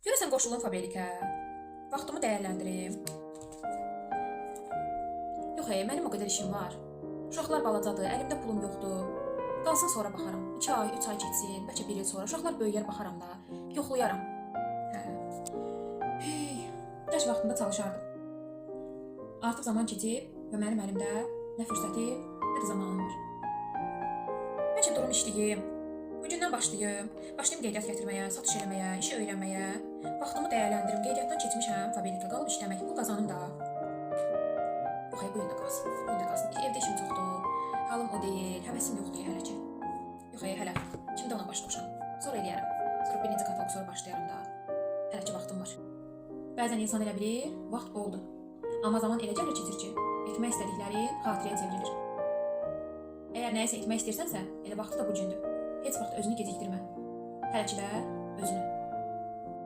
Görəsən qoşulum fabrikə. Vaxtımı dəyərləndirim. Yox, mənim o qədər işim var. Uşaqlar balacadır, əlimdə pulum yoxdur. Qalsın sonra baxaram. 2 ay, 3 ay keçsin, bəlkə 1 il sonra. Uşaqlar böyüyər baxaram da. Yoxlayaram. Yaş vaxtında çalışardım. Artıq zaman keçib və mənim əlimdə nə fürsəti, nə də zamanım var. Bəlkə durum işləyim. Bugündən başlayım qeydiyyat gətirməyə, satış eləməyə, işi öyrənməyə. Vaxtımı dəyərləndirim. Qeydiyyatdan keçmişəm, fabrikə qalıb işləmək. Pul qazanım da. Yox, bu gün də qalsın. Bu gün də qalsın ki, evdə işim çoxdur. Halım o deyil, həvəsim yoxdur hələ ki. Yox, hələ. Şimdi ona baş qoşam. Sonra eləyərəm. Sonra bir neçə katalog sonra başlayaram da. Hələ ki vaxtım var. Bəzən insan elə bilir, vaxt oldu. Amma zaman elə gəlir keçir ki, etmək istədiklərin xatirəyə çevrilir. Əgər nəyisə etmək istəyirsənsə, elə vaxtı da bu gündür. Heç vaxt özünü gecikdirmə. Hələ ki də özünü.